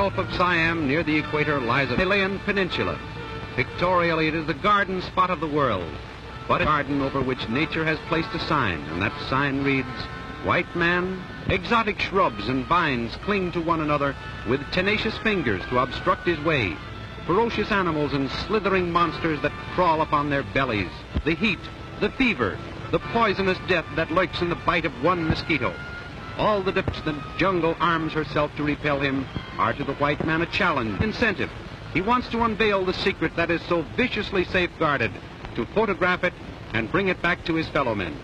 Gulf of Siam near the equator lies a Malayan peninsula. Pictorially, it is the garden spot of the world, but a garden over which nature has placed a sign, and that sign reads, "White man." Exotic shrubs and vines cling to one another with tenacious fingers to obstruct his way. Ferocious animals and slithering monsters that crawl upon their bellies. The heat, the fever, the poisonous death that lurks in the bite of one mosquito. All the dips the jungle arms herself to repel him are to the white man a challenge, incentive. He wants to unveil the secret that is so viciously safeguarded, to photograph it and bring it back to his fellow men.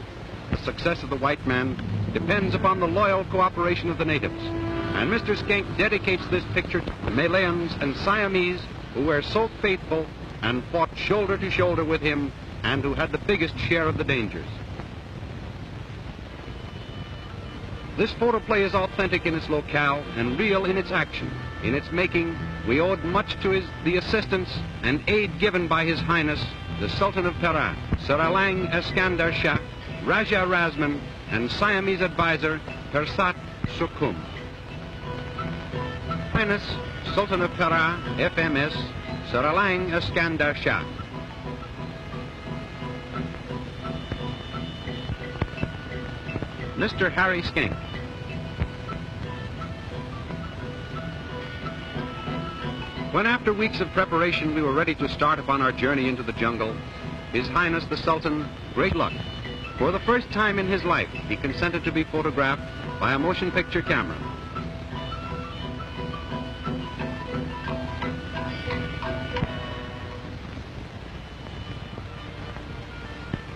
The success of the white man depends upon the loyal cooperation of the natives. And Mr. Schenk dedicates this picture to the Malayans and Siamese who were so faithful and fought shoulder to shoulder with him and who had the biggest share of the dangers. This photoplay is authentic in its locale and real in its action. In its making, we owed much to the assistance and aid given by His Highness, the Sultan of Perak, Sir Iskandar Shah, Raja Rasman, and Siamese advisor, Persat Sukum. Highness, Sultan of Perak, FMS, Sir Iskandar Shah. Mr. Harry Schenk. When after weeks of preparation we were ready to start upon our journey into the jungle, His Highness the Sultan, great luck. For the first time in his life, he consented to be photographed by a motion picture camera.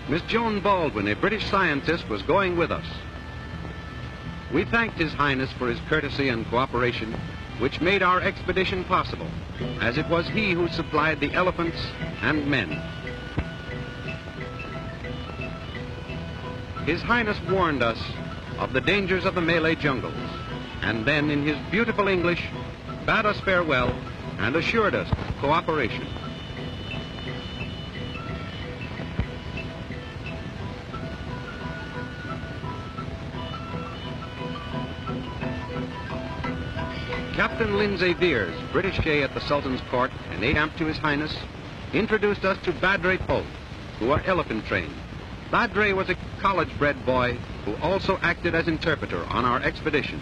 Miss Joan Baldwin, a British scientist, was going with us. We thanked His Highness for his courtesy and cooperation, which made our expedition possible, as it was he who supplied the elephants and men. His Highness warned us of the dangers of the Malay jungles, and then in his beautiful English bade us farewell and assured us of cooperation. Captain Lindsay Veers, British Shah at the Sultan's court and aide-camp to His Highness, introduced us to Badre Pope, who are elephant trained. Badre was a college-bred boy who also acted as interpreter on our expedition.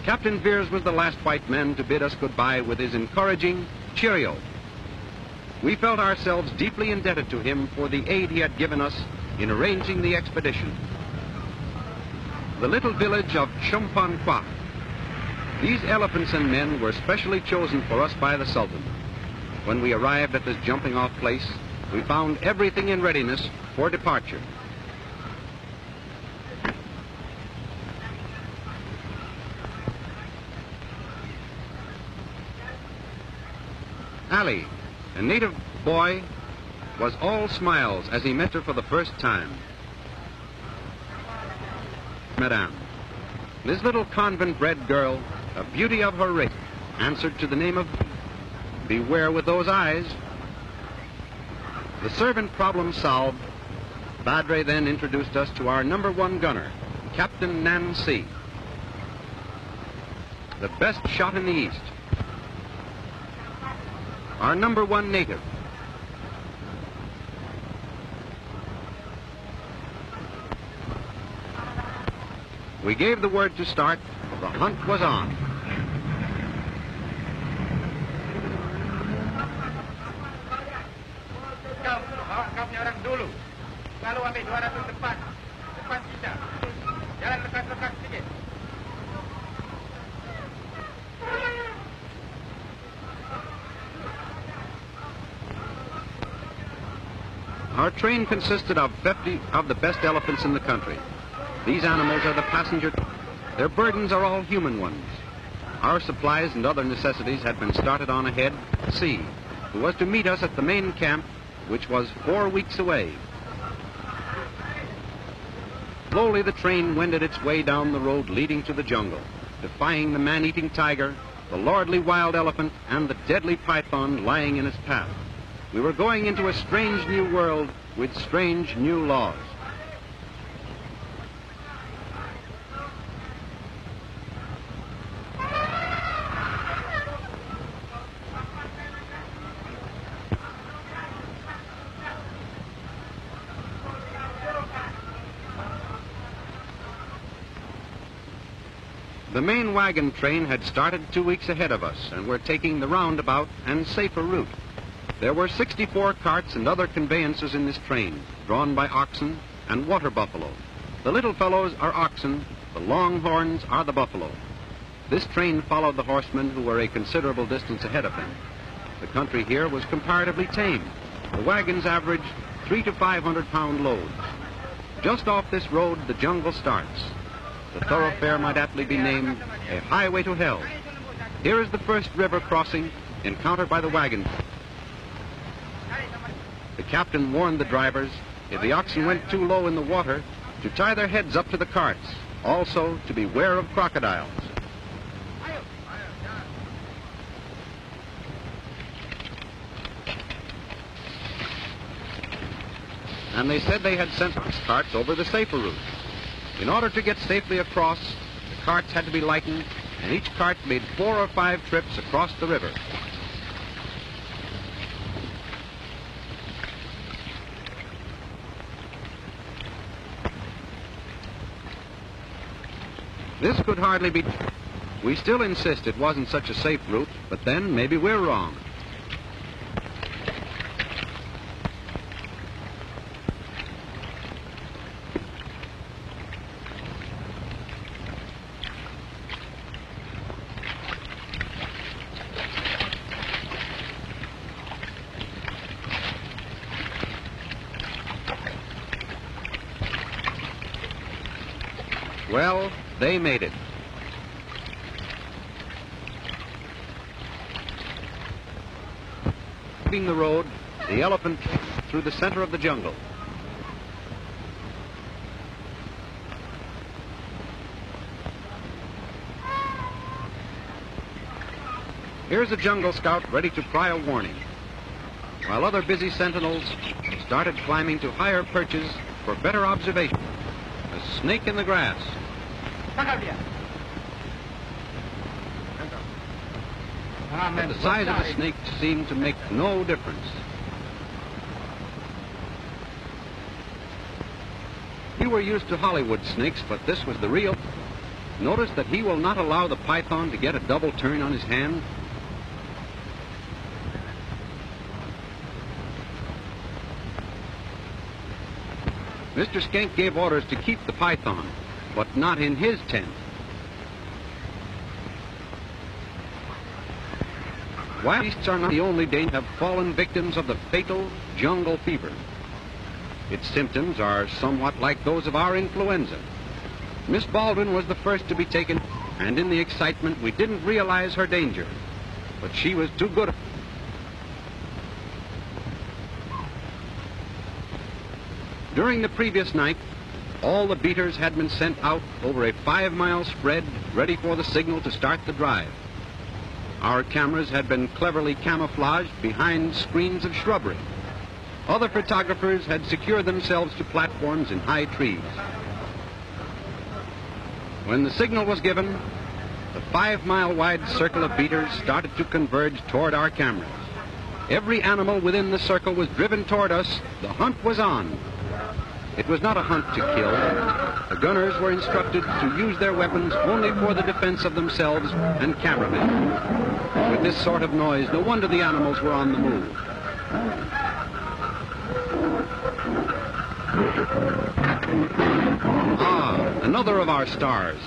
Captain Veers was the last white man to bid us goodbye with his encouraging cheerio. We felt ourselves deeply indebted to him for the aid he had given us in arranging the expedition. The little village of Chumpanqua. These elephants and men were specially chosen for us by the Sultan. When we arrived at this jumping-off place, we found everything in readiness for departure. Ali, a native boy, was all smiles as he met her for the first time. Madame, this little convent-bred girl, a beauty of her race, answered to the name of Beware with those eyes. The servant problem solved, Badre then introduced us to our #1 gunner, Captain Nancy, the best shot in the East. Our #1 native. We gave the word to start. The hunt was on. Kau punya orang dulu. Lalu ambil 200 depan. Depan kita. Jalan lekat-lekat sedikit. Our train consisted of 50 of the best elephants in the country. These animals are the passenger. Their burdens are all human ones. Our supplies and other necessities had been started on ahead, C, who was to meet us at the main camp, which was 4 weeks away. Slowly the train wended its way down the road leading to the jungle, defying the man-eating tiger, the lordly wild elephant, and the deadly python lying in its path. We were going into a strange new world with strange new laws. The main wagon train had started 2 weeks ahead of us, and were taking the roundabout and safer route. There were 64 carts and other conveyances in this train, drawn by oxen and water buffalo. The little fellows are oxen, the long horns are the buffalo. This train followed the horsemen who were a considerable distance ahead of them. The country here was comparatively tame. The wagons averaged 300 to 500 pound loads. Just off this road, the jungle starts. The thoroughfare might aptly be named a highway to hell. Here is the first river crossing encountered by the wagon. The captain warned the drivers, if the oxen went too low in the water, to tie their heads up to the carts, also to beware of crocodiles. And they said they had sent carts over the safer route. In order to get safely across, the carts had to be lightened, and each cart made 4 or 5 trips across the river. This could hardly be. We still insist it wasn't such a safe route, but then maybe we're wrong. Well, they made it. Leaving the road, the elephant through the center of the jungle. Here's a jungle scout ready to cry a warning, while other busy sentinels started climbing to higher perches for better observation. A snake in the grass. But the size of the snake seemed to make no difference. You were used to Hollywood snakes, but this was the real. Notice that he will not allow the python to get a double turn on his hand. Mr. Schenk gave orders to keep the python, but not in his tent. Wild beasts are not the only danger have fallen victims of the fatal jungle fever. Its symptoms are somewhat like those of our influenza. Miss Baldwin was the first to be taken, and in the excitement we didn't realize her danger, but she was too good. During the previous night, all the beaters had been sent out over a 5-mile spread, ready for the signal to start the drive. Our cameras had been cleverly camouflaged behind screens of shrubbery. Other photographers had secured themselves to platforms in high trees. When the signal was given, the 5-mile-wide circle of beaters started to converge toward our cameras. Every animal within the circle was driven toward us. The hunt was on. It was not a hunt to kill. The gunners were instructed to use their weapons only for the defense of themselves and cameramen. With this sort of noise, no wonder the animals were on the move. Ah, another of our stars.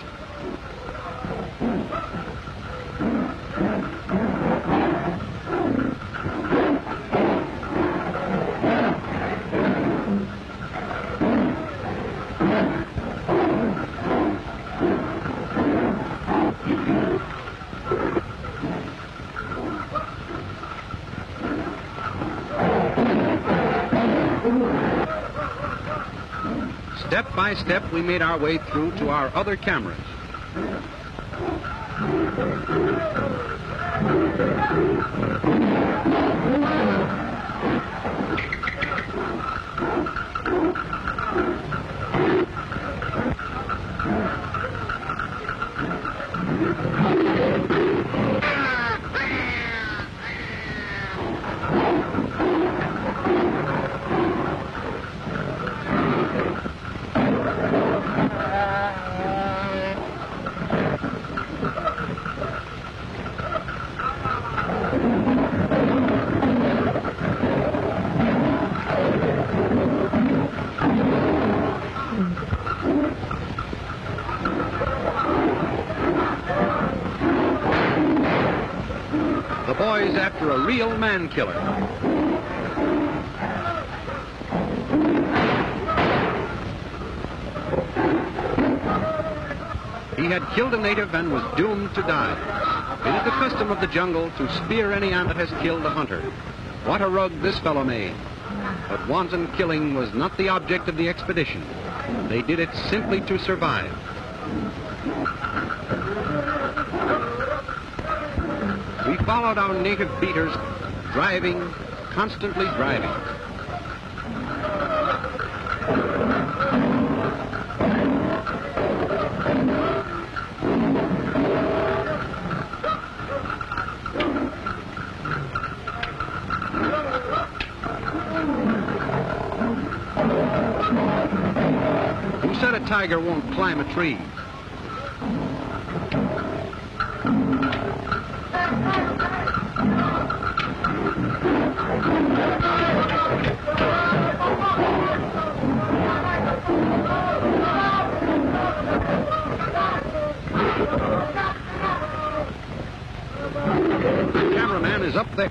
Step by step, we made our way through to our other cameras. The boy's after a real man-killer. He had killed a native and was doomed to die. It is the custom of the jungle to spear any ant that has killed a hunter. What a rug this fellow made. But wanton killing was not the object of the expedition. They did it simply to survive. We followed our native beaters, driving, constantly driving. Who said a tiger won't climb a tree? The cameraman is up there.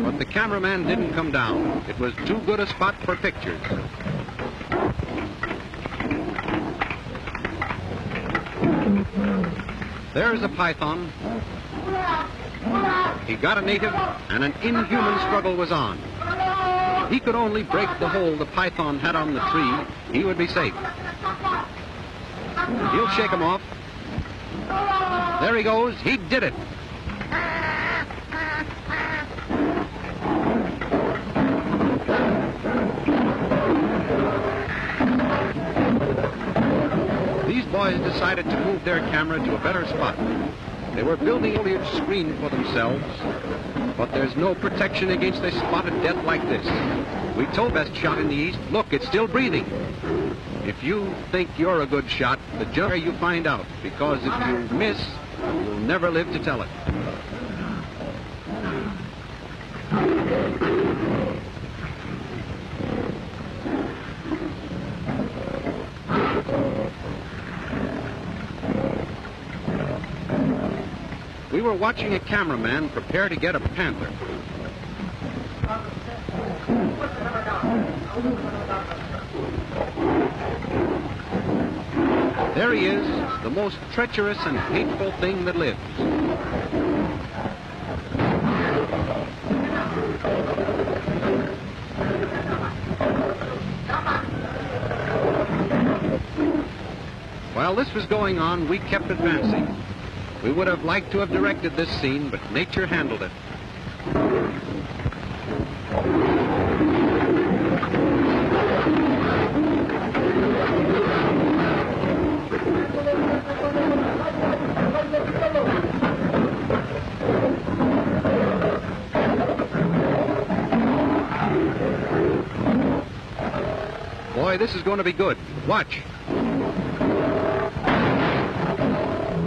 But the cameraman didn't come down. It was too good a spot for pictures. There's a python. He got a native, and an inhuman struggle was on. If he could only break the hold the python had on the tree, he would be safe. He'll shake him off. There he goes. He did it. These boys decided to move their camera to a better spot. They were building a foliage screen for themselves, but there's no protection against a spotted death like this. We told best shot in the east, look, it's still breathing. If you think you're a good shot, the jumper you find out, because if you miss, you'll never live to tell it. We were watching a cameraman prepare to get a panther. There he is, the most treacherous and hateful thing that lives. While this was going on, we kept advancing. We would have liked to have directed this scene, but nature handled it. Boy, this is going to be good. Watch.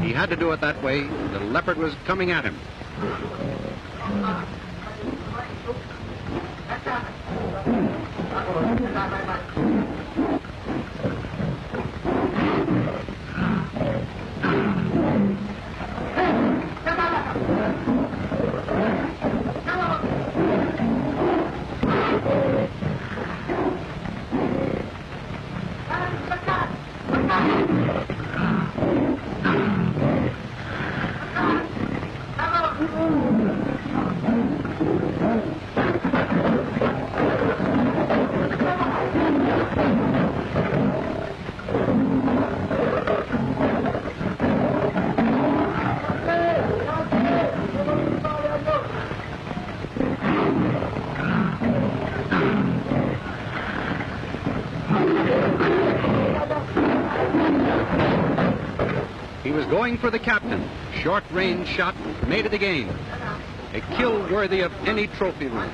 He had to do it that way. The leopard was coming at him. He was going for the captain. Short-range shot made it again. A kill worthy of any trophy room.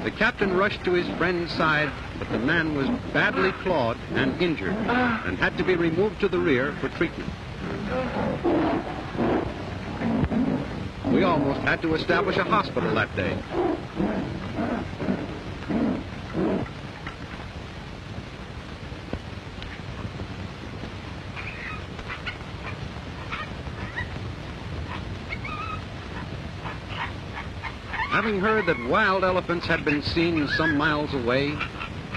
The captain rushed to his friend's side, but the man was badly clawed and injured and had to be removed to the rear for treatment. We almost had to establish a hospital that day. Having heard that wild elephants had been seen some miles away,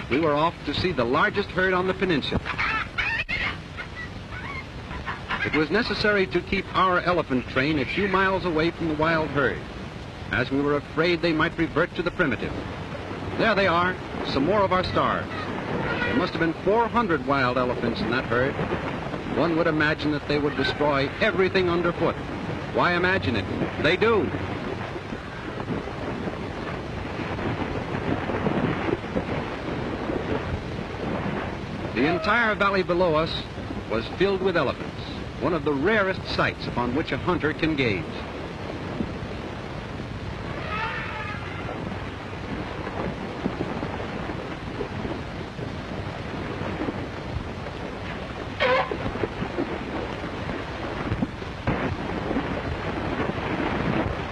we were off to see the largest herd on the peninsula. It was necessary to keep our elephant train a few miles away from the wild herd, as we were afraid they might revert to the primitive. There they are, some more of our stars. There must have been 400 wild elephants in that herd. One would imagine that they would destroy everything underfoot. Why imagine it? They do. The entire valley below us was filled with elephants, one of the rarest sights upon which a hunter can gaze.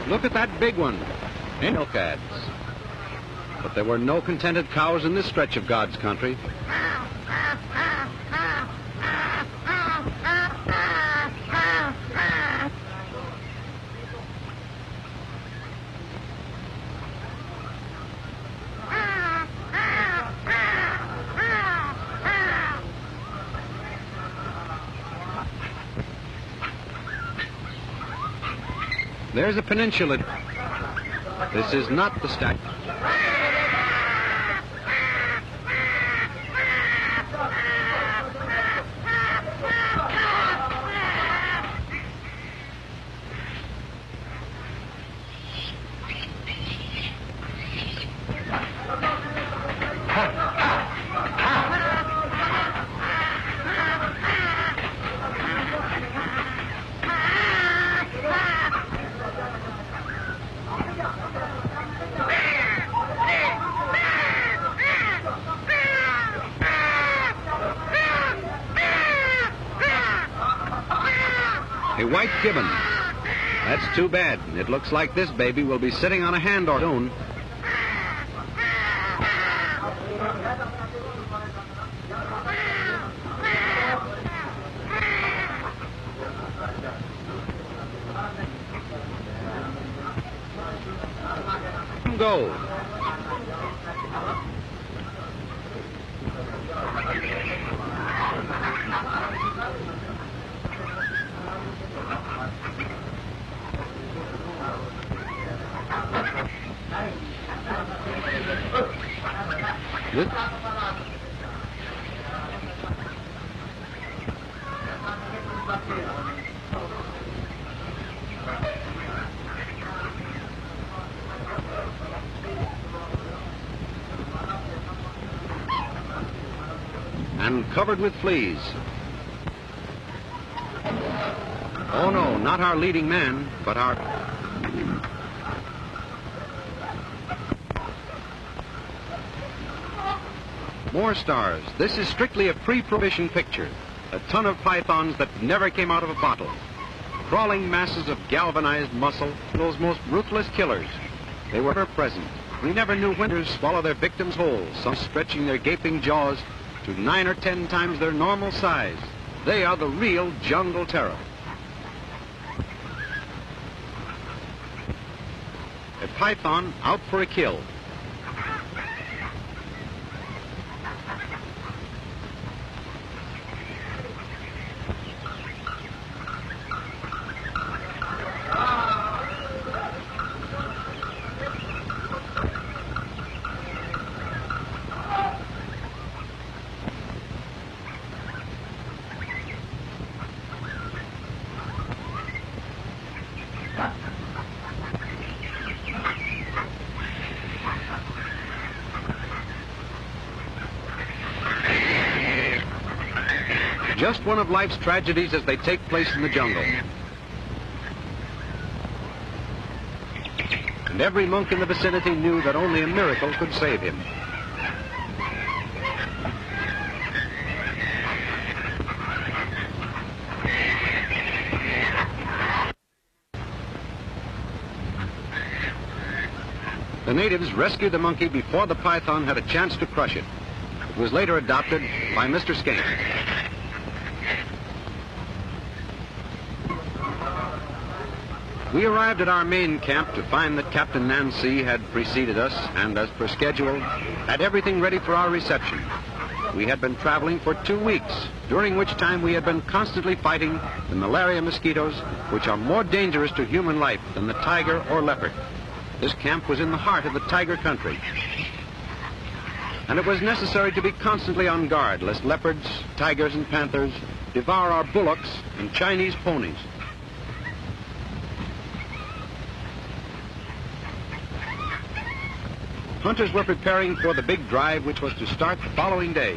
Look at that big one. Milk ads. But there were no contented cows in this stretch of God's country. There's a peninsula. This is not the stack. A white gibbon. That's too bad. It looks like this baby will be sitting on a hand or soon. Go. Good. And covered with fleas. Oh no, not our leading man, but our... More stars. This is strictly a pre-prohibition picture. A ton of pythons that never came out of a bottle. Crawling masses of galvanized muscle, those most ruthless killers. They were ever present. We never knew when to swallow their victims whole, some stretching their gaping jaws to 9 or 10 times their normal size. They are the real jungle terror. A python out for a kill. Just one of life's tragedies as they take place in the jungle. and every monk in the vicinity knew that only a miracle could save him. The natives rescued the monkey before the python had a chance to crush it. It was later adopted by Mr. Schenk. We arrived at our main camp to find that Captain Nancy had preceded us and, as per schedule, had everything ready for our reception. We had been traveling for 2 weeks, during which time we had been constantly fighting the malaria mosquitoes, which are more dangerous to human life than the tiger or leopard. This camp was in the heart of the tiger country, and it was necessary to be constantly on guard lest leopards, tigers, and panthers devour our bullocks and Chinese ponies. Hunters were preparing for the big drive which was to start the following day.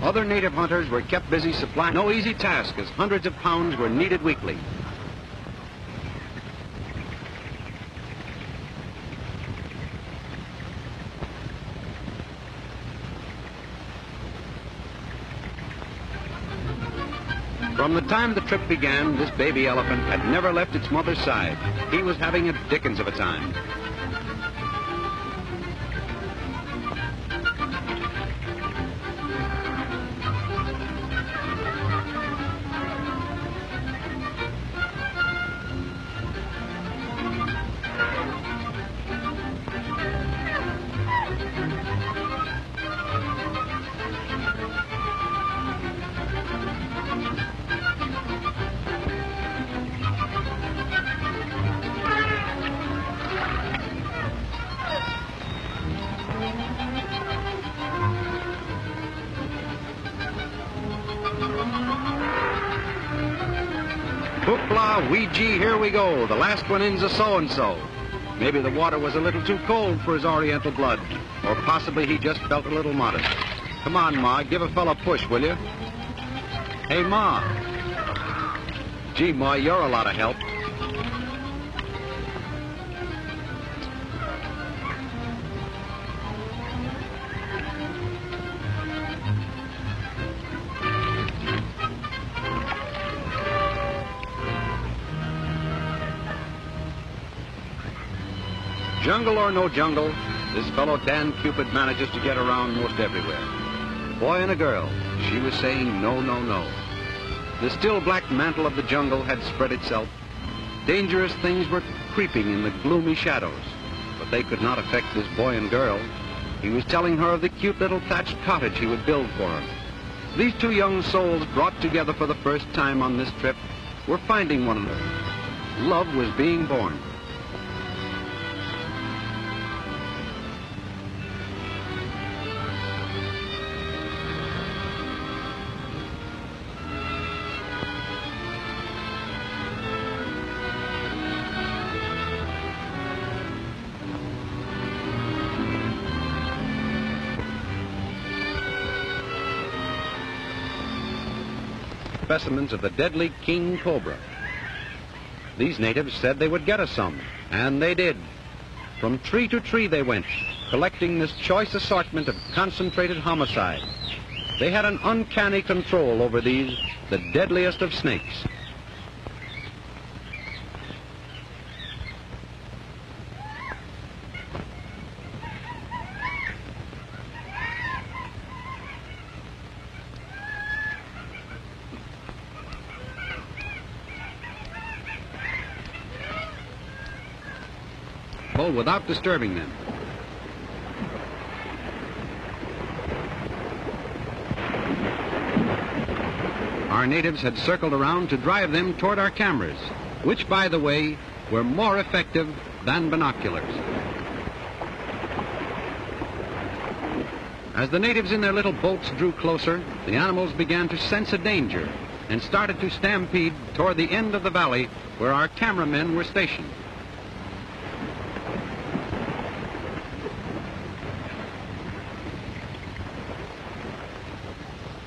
Other native hunters were kept busy supplying no easy task, as hundreds of pounds were needed weekly. From the time the trip began, this baby elephant had never left its mother's side. He was having a dickens of a time. Hoopla, Ouija, here we go. The last one in's a so-and-so. Maybe the water was a little too cold for his oriental blood, or possibly he just felt a little modest. Come on, Ma, give a fella a push, will you? Hey, Ma. Gee, Ma, you're a lot of help. Jungle or no jungle, this fellow Dan Cupid manages to get around most everywhere. Boy and a girl, she was saying no, no, no. The still black mantle of the jungle had spread itself. Dangerous things were creeping in the gloomy shadows, but they could not affect this boy and girl. He was telling her of the cute little thatched cottage he would build for her. These two young souls, brought together for the first time on this trip, were finding one another. Love was being born. Specimens of the deadly king cobra. These natives said they would get us some, and they did. From tree to tree they went, collecting this choice assortment of concentrated homicide. They had an uncanny control over these, the deadliest of snakes. Without disturbing them. Our natives had circled around to drive them toward our cameras, which, by the way, were more effective than binoculars. As the natives in their little boats drew closer, the animals began to sense a danger and started to stampede toward the end of the valley where our cameramen were stationed.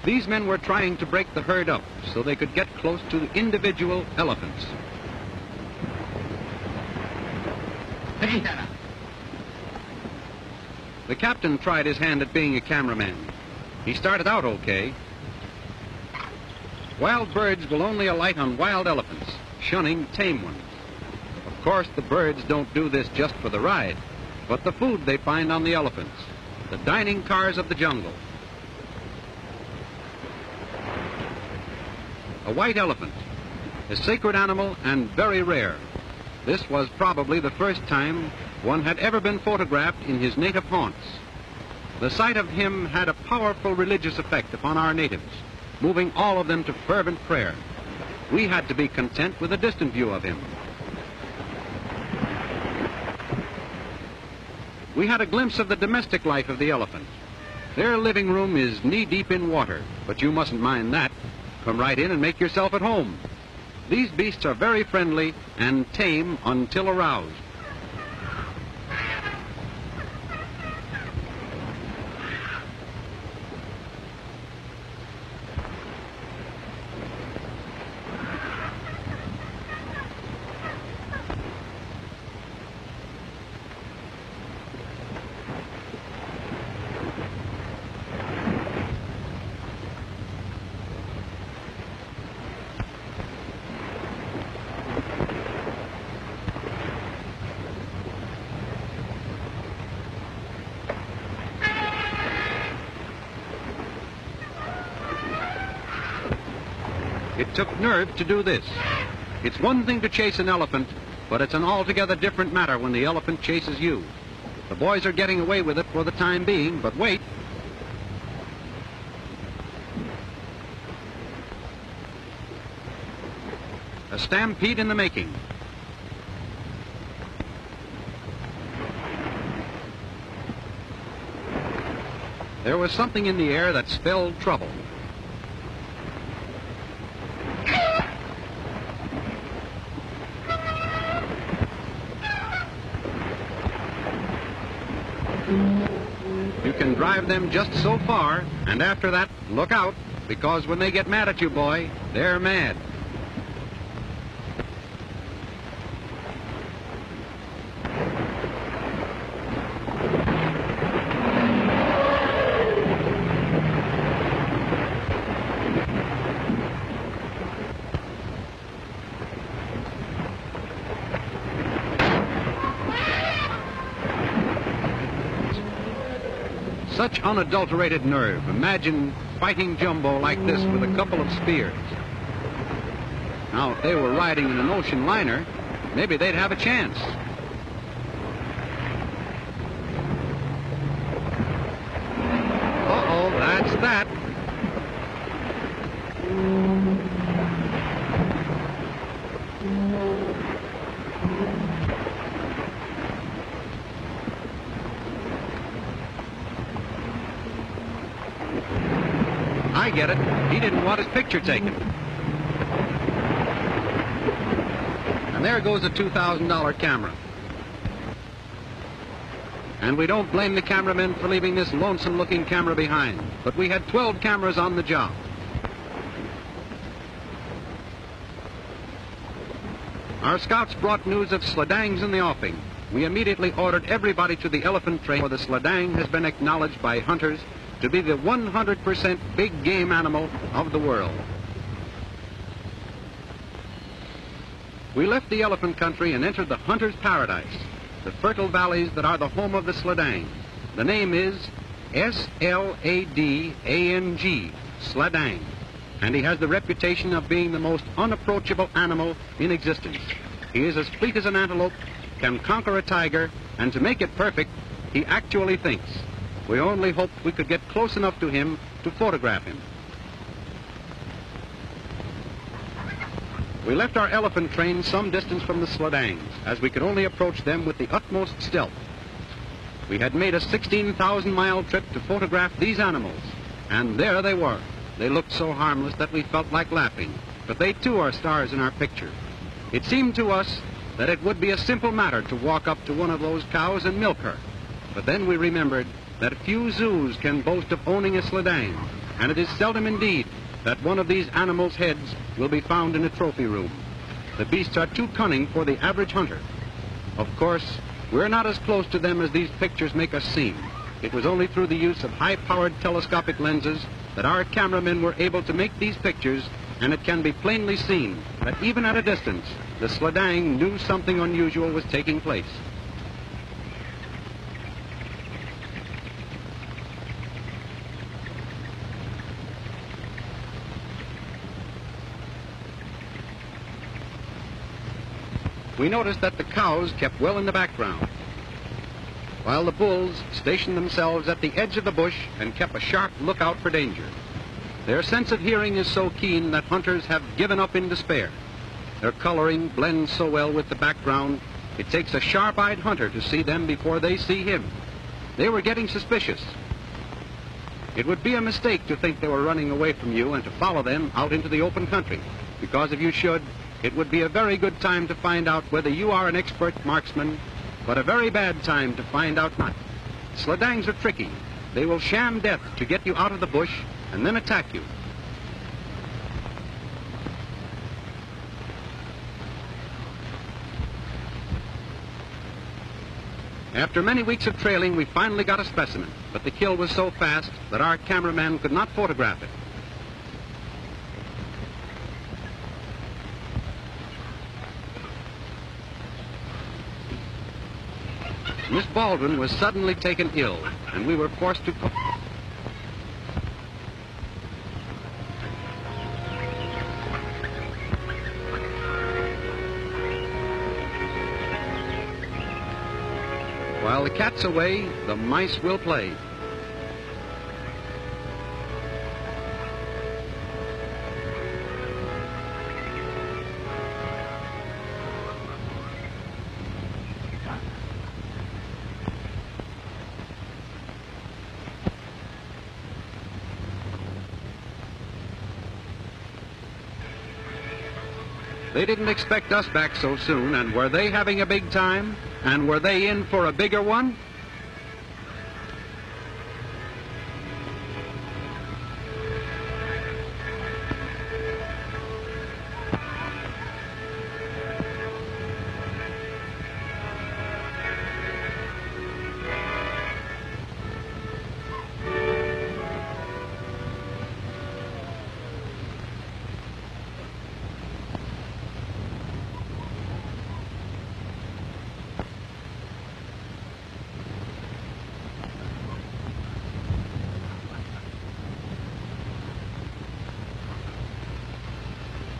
These men were trying to break the herd up so they could get close to individual elephants. The captain tried his hand at being a cameraman. He started out okay. Wild birds will only alight on wild elephants, shunning tame ones. Of course, the birds don't do this just for the ride, but the food they find on the elephants, the dining cars of the jungle. A white elephant, a sacred animal and very rare. This was probably the first time one had ever been photographed in his native haunts. The sight of him had a powerful religious effect upon our natives, moving all of them to fervent prayer. We had to be content with a distant view of him. We had a glimpse of the domestic life of the elephant. Their living room is knee-deep in water, but you mustn't mind that. Come right in and make yourself at home. These beasts are very friendly and tame until aroused. It took nerve to do this. It's one thing to chase an elephant, but it's an altogether different matter when the elephant chases you. The boys are getting away with it for the time being, but wait. A stampede in the making. There was something in the air that spelled trouble. You can drive them just so far, and after that, look out, because when they get mad at you, boy, they're mad. Such unadulterated nerve. Imagine fighting Jumbo like this with a couple of spears. Now, if they were riding in an ocean liner, maybe they'd have a chance. Uh-oh, that's that. I get it. He didn't want his picture taken. And there goes a $2,000 camera. And we don't blame the cameramen for leaving this lonesome-looking camera behind, but we had 12 cameras on the job. Our scouts brought news of sledangs in the offing. We immediately ordered everybody to the elephant train, for the sledang has been acknowledged by hunters to be the 100% big game animal of the world. We left the elephant country and entered the hunter's paradise, the fertile valleys that are the home of the sledang. The name is S-L-A-D-A-N-G, sledang, and he has the reputation of being the most unapproachable animal in existence. He is as fleet as an antelope, can conquer a tiger, and to make it perfect, he actually thinks. We only hoped we could get close enough to him to photograph him. We left our elephant train some distance from the sledangs, as we could only approach them with the utmost stealth. We had made a 16,000-mile trip to photograph these animals, and there they were. They looked so harmless that we felt like laughing, but they too are stars in our picture. It seemed to us that it would be a simple matter to walk up to one of those cows and milk her, but then we remembered that few zoos can boast of owning a sledang, and it is seldom indeed that one of these animals' heads will be found in a trophy room. The beasts are too cunning for the average hunter. Of course, we're not as close to them as these pictures make us seem. It was only through the use of high-powered telescopic lenses that our cameramen were able to make these pictures, and it can be plainly seen that even at a distance, the sledang knew something unusual was taking place. We noticed that the cows kept well in the background, while the bulls stationed themselves at the edge of the bush and kept a sharp lookout for danger. Their sense of hearing is so keen that hunters have given up in despair. Their coloring blends so well with the background, it takes a sharp-eyed hunter to see them before they see him. They were getting suspicious. It would be a mistake to think they were running away from you and to follow them out into the open country, because if you should, it would be a very good time to find out whether you are an expert marksman, but a very bad time to find out not. Sledangs are tricky. They will sham death to get you out of the bush and then attack you. After many weeks of trailing, we finally got a specimen, but the kill was so fast that our cameraman could not photograph it. Miss Baldwin was suddenly taken ill, and we were forced to... While the cat's away, the mice will play. They didn't expect us back so soon, and were they having a big time? And were they in for a bigger one?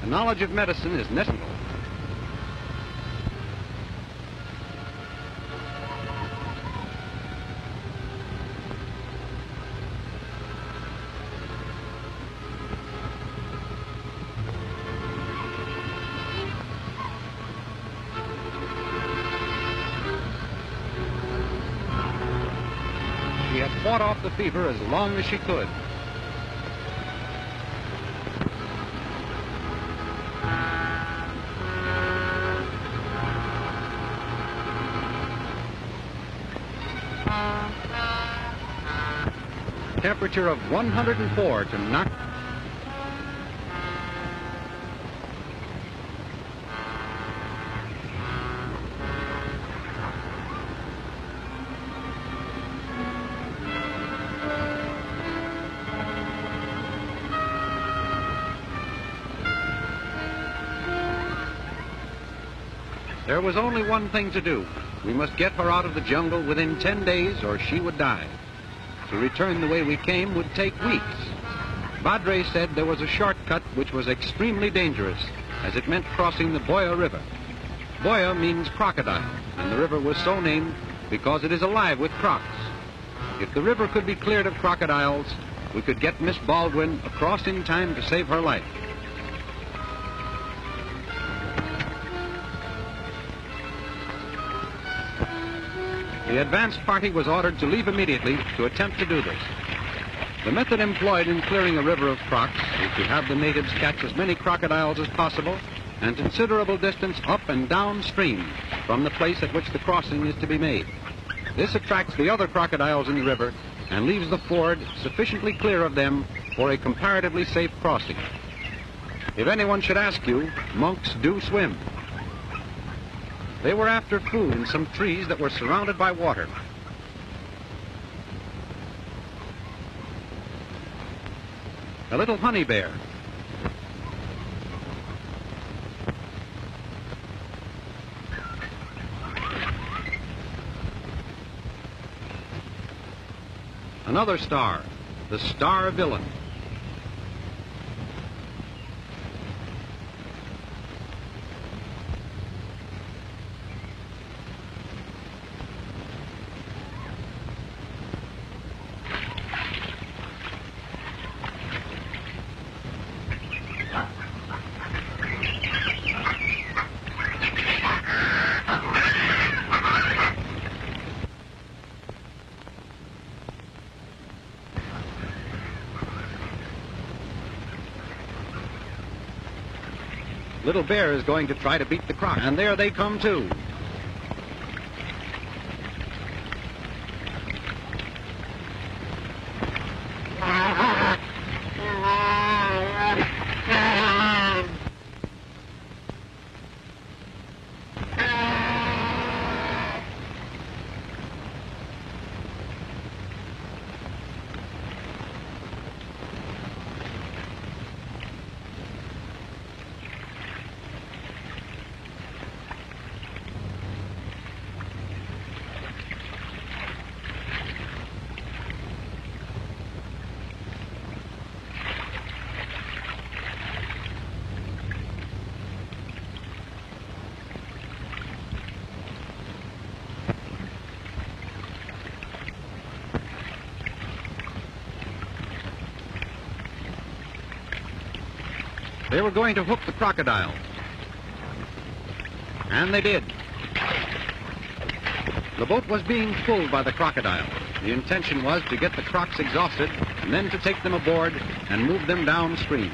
The knowledge of medicine is necessary. She had fought off the fever as long as she could. Temperature of 104 to knock. There was only one thing to do. We must get her out of the jungle within 10 days or she would die. To return the way we came would take weeks. Badre said there was a shortcut which was extremely dangerous, as it meant crossing the Boya River. Boya means crocodile, and the river was so named because it is alive with crocs. If the river could be cleared of crocodiles, we could get Miss Baldwin across in time to save her life. The advance party was ordered to leave immediately to attempt to do this. The method employed in clearing a river of crocs is to have the natives catch as many crocodiles as possible and considerable distance up and downstream from the place at which the crossing is to be made. This attracts the other crocodiles in the river and leaves the ford sufficiently clear of them for a comparatively safe crossing. If anyone should ask you, monks do swim. They were after food in some trees that were surrounded by water. A little honey bear. Another star, the star villain. Little bear is going to try to beat the croc, and there they come too. They were going to hook the crocodile. And they did. The boat was being pulled by the crocodile. The intention was to get the crocs exhausted and then to take them aboard and move them downstream.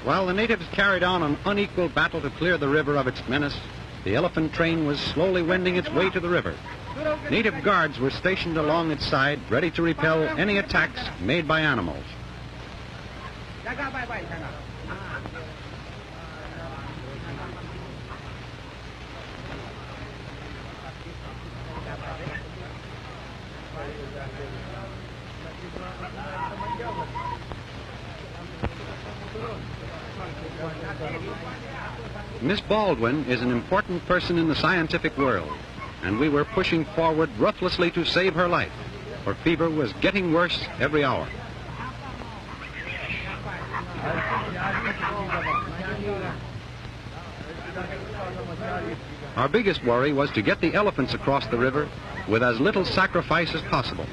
While the natives carried on an unequal battle to clear the river of its menace, the elephant train was slowly wending its way to the river. Native guards were stationed along its side, ready to repel any attacks made by animals. Miss Baldwin is an important person in the scientific world, and we were pushing forward ruthlessly to save her life. Her fever was getting worse every hour. Our biggest worry was to get the elephants across the river with as little sacrifice as possible.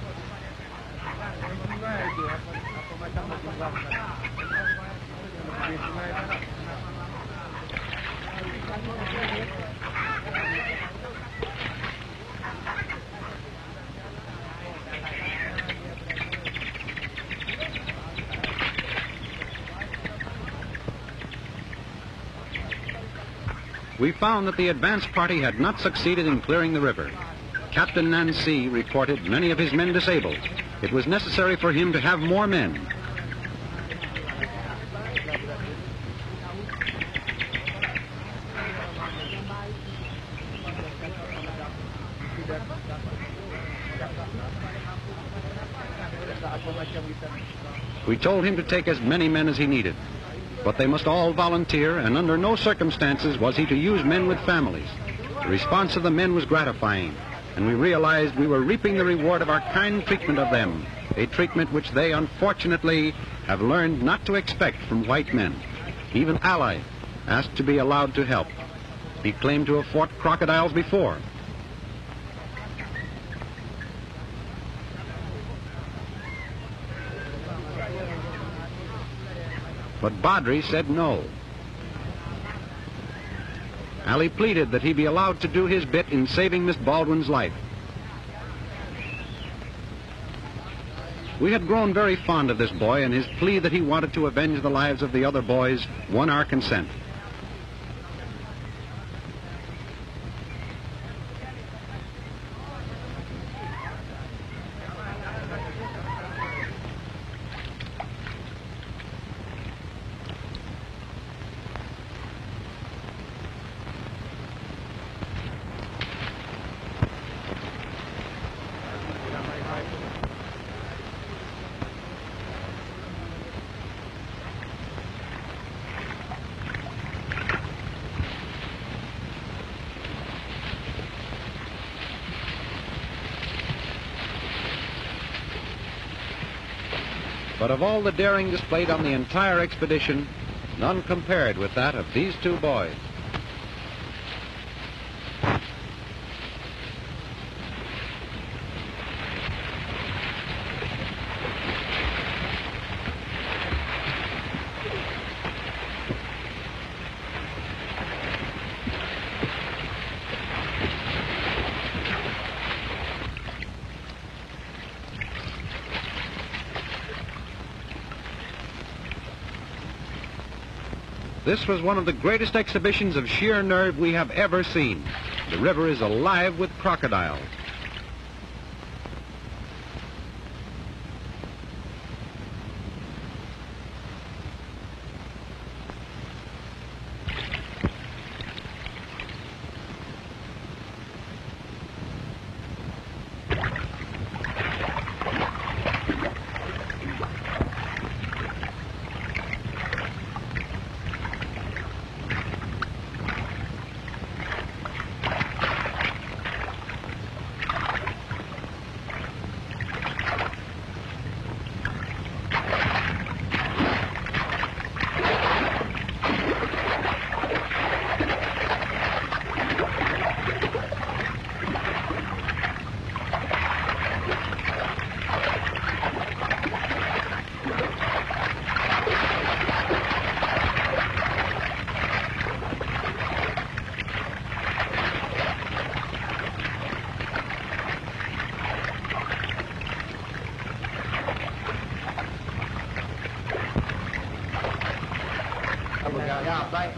We found that the advance party had not succeeded in clearing the river. Captain Nancy reported many of his men disabled. It was necessary for him to have more men. We told him to take as many men as he needed, but they must all volunteer, and under no circumstances was he to use men with families. The response of the men was gratifying, and we realized we were reaping the reward of our kind treatment of them, a treatment which they unfortunately have learned not to expect from white men. Even Ally asked to be allowed to help. He claimed to have fought crocodiles before. But Badri said no. Ali pleaded that he be allowed to do his bit in saving Miss Baldwin's life. We had grown very fond of this boy, and his plea that he wanted to avenge the lives of the other boys won our consent. But of all the daring displayed on the entire expedition, none compared with that of these two boys. This was one of the greatest exhibitions of sheer nerve we have ever seen. The river is alive with crocodiles. Ya, baik.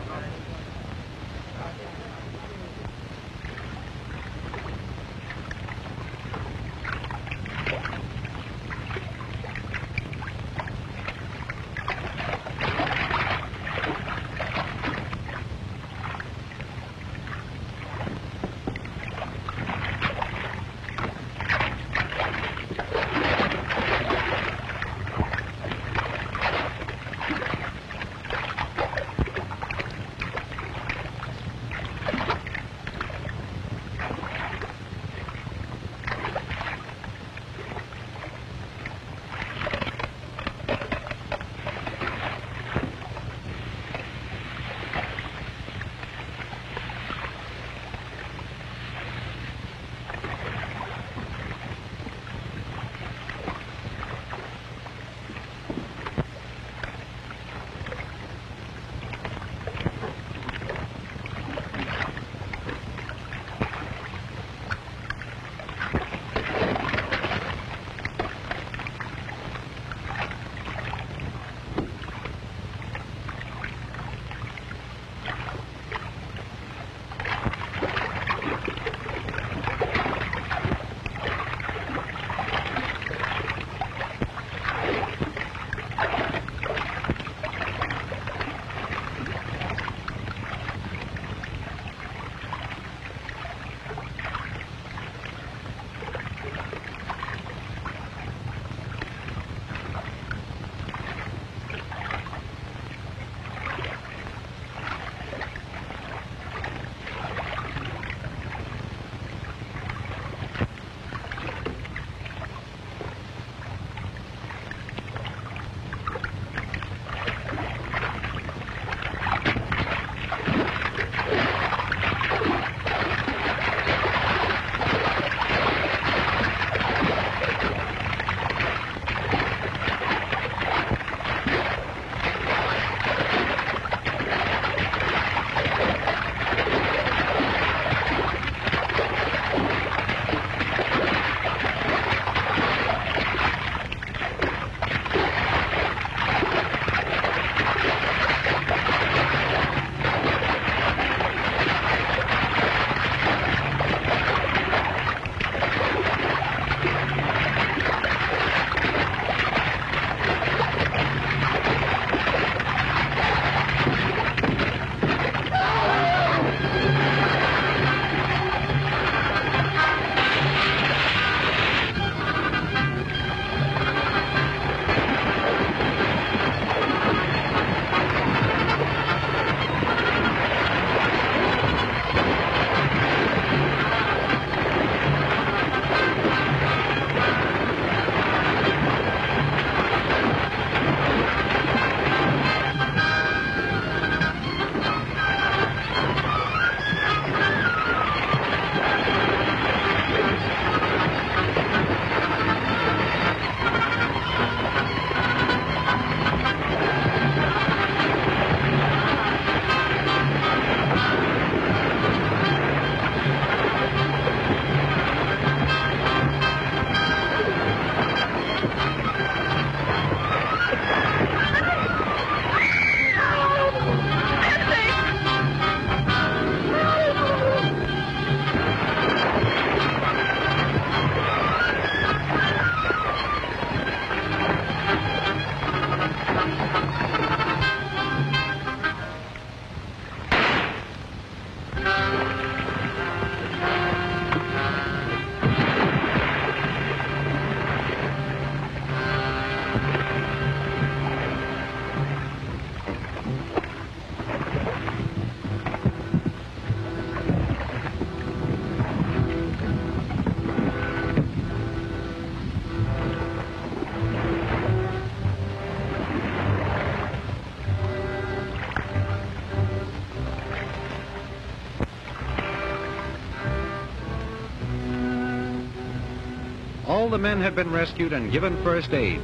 All the men had been rescued and given first aid.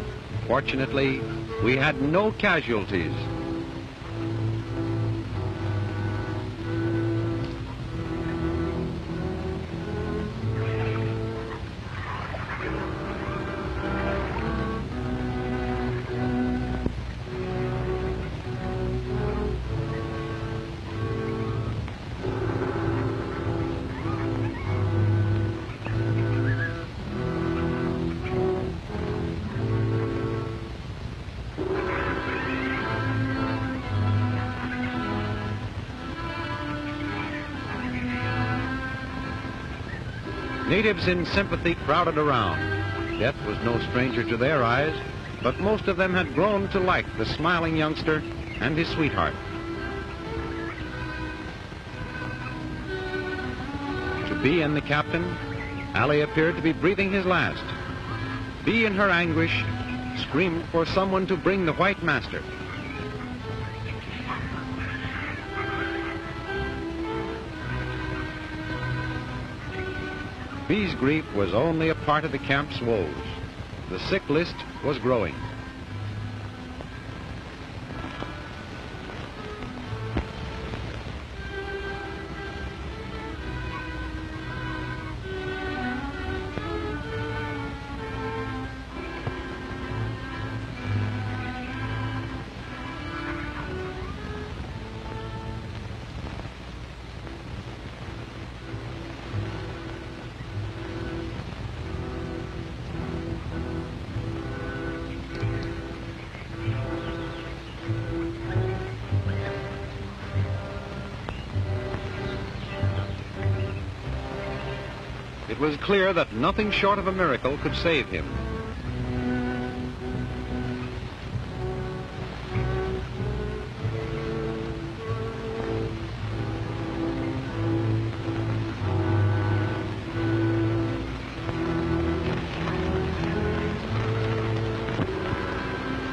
Fortunately, we had no casualties. Natives in sympathy crowded around. Death was no stranger to their eyes, but most of them had grown to like the smiling youngster and his sweetheart. To Bee and the captain, Ali appeared to be breathing his last. Bee, in her anguish, screamed for someone to bring the white master. Bee's grief was only a part of the camp's woes. The sick list was growing. It was clear that nothing short of a miracle could save him.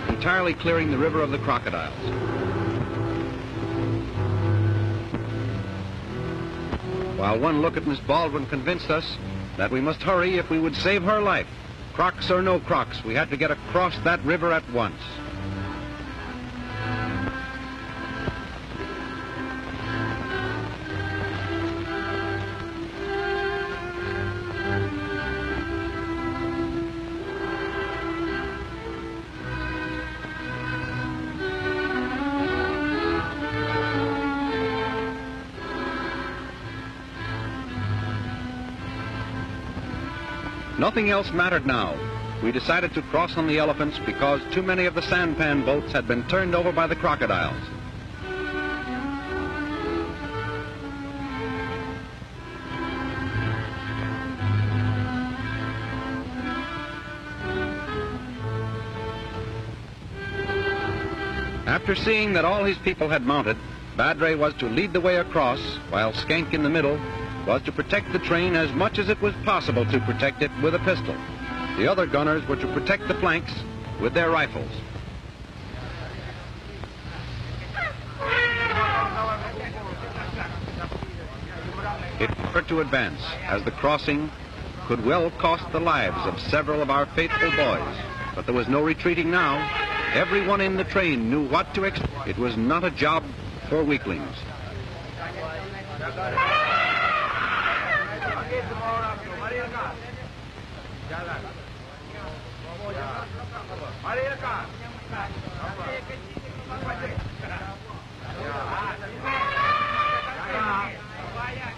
Entirely clearing the river of the crocodiles. While one look at Miss Baldwin convinced us that we must hurry if we would save her life. Crocs or no crocs, we had to get across that river at once. Nothing else mattered now. We decided to cross on the elephants because too many of the sampan boats had been turned over by the crocodiles. After seeing that all his people had mounted, Badre was to lead the way across, while Schenk in the middle was to protect the train as much as it was possible to protect it with a pistol. The other gunners were to protect the flanks with their rifles. It hurt to advance, as the crossing could well cost the lives of several of our faithful boys. But there was no retreating now. Everyone in the train knew what to expect. It was not a job for weaklings.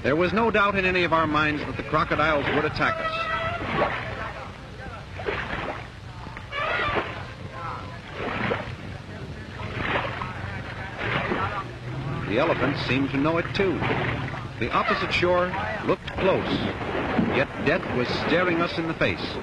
There was no doubt in any of our minds that the crocodiles would attack us. The elephants seemed to know it too. The opposite shore looked close, yet death was staring us in the face.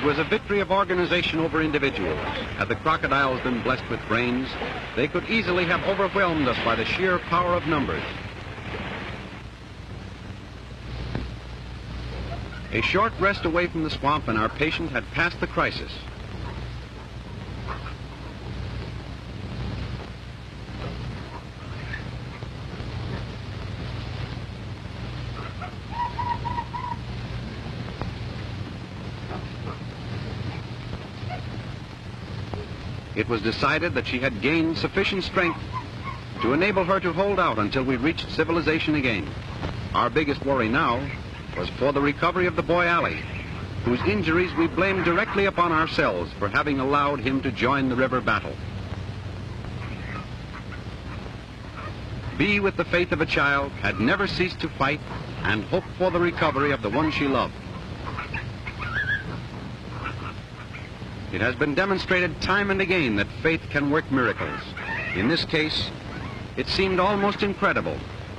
was a victory of organization over individuals. Had the crocodiles been blessed with brains, they could easily have overwhelmed us by the sheer power of numbers. A short rest away from the swamp and our patient had passed the crisis. It was decided that she had gained sufficient strength to enable her to hold out until we reached civilization again. Our biggest worry now was for the recovery of the boy Ali, whose injuries we blamed directly upon ourselves for having allowed him to join the river battle. Bee, with the faith of a child, had never ceased to fight and hope for the recovery of the one she loved. It has been demonstrated time and again that faith can work miracles. In this case, it seemed almost incredible,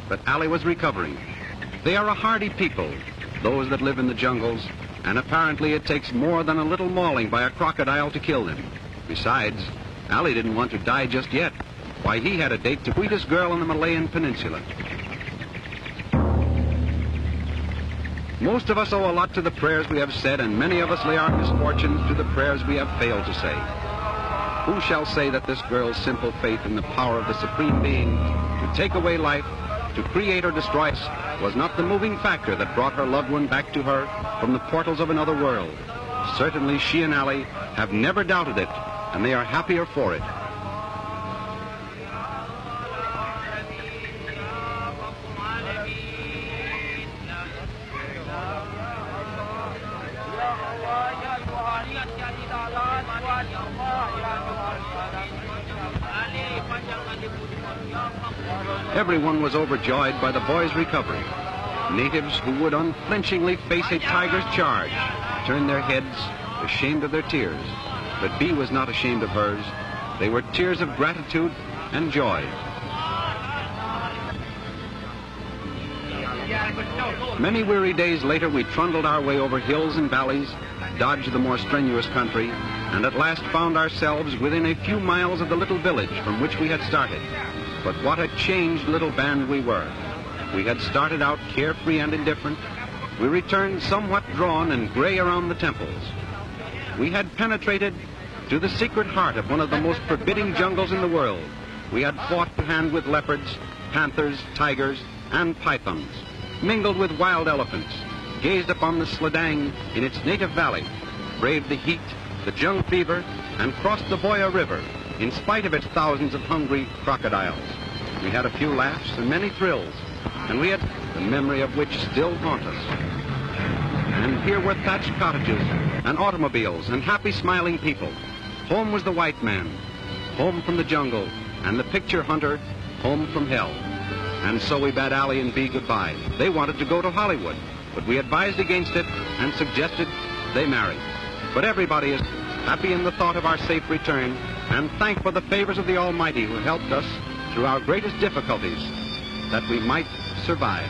but Ali was recovering. They are a hardy people, those that live in the jungles, and apparently it takes more than a little mauling by a crocodile to kill them. Besides, Ali didn't want to die just yet. Why, he had a date to the sweetest girl in the Malayan Peninsula. Most of us owe a lot to the prayers we have said, and many of us lay our misfortunes to the prayers we have failed to say. Who shall say that this girl's simple faith in the power of the Supreme Being to take away life, to create or destroy us, was not the moving factor that brought her loved one back to her from the portals of another world? Certainly she and Ali have never doubted it, and they are happier for it. Everyone was overjoyed by the boy's recovery. Natives who would unflinchingly face a tiger's charge turned their heads, ashamed of their tears. But Bee was not ashamed of hers. They were tears of gratitude and joy. Many weary days later, we trundled our way over hills and valleys, dodged the more strenuous country, and at last found ourselves within a few miles of the little village from which we had started. But what a changed little band we were. We had started out carefree and indifferent. We returned somewhat drawn and gray around the temples. We had penetrated to the secret heart of one of the most forbidding jungles in the world. We had fought hand with leopards, panthers, tigers, and pythons, mingled with wild elephants, gazed upon the Sladang in its native valley, braved the heat, the jungle fever, and crossed the Boya River in spite of its thousands of hungry crocodiles. We had a few laughs and many thrills, and we had the memory of which still haunt us. And here were thatched cottages and automobiles and happy smiling people. Home was the white man, home from the jungle, and the picture hunter, home from hell. And so we bade Ali and Bee goodbye. They wanted to go to Hollywood, but we advised against it and suggested they marry. But everybody is happy in the thought of our safe return and thankful for the favors of the Almighty who helped us through our greatest difficulties that we might survive.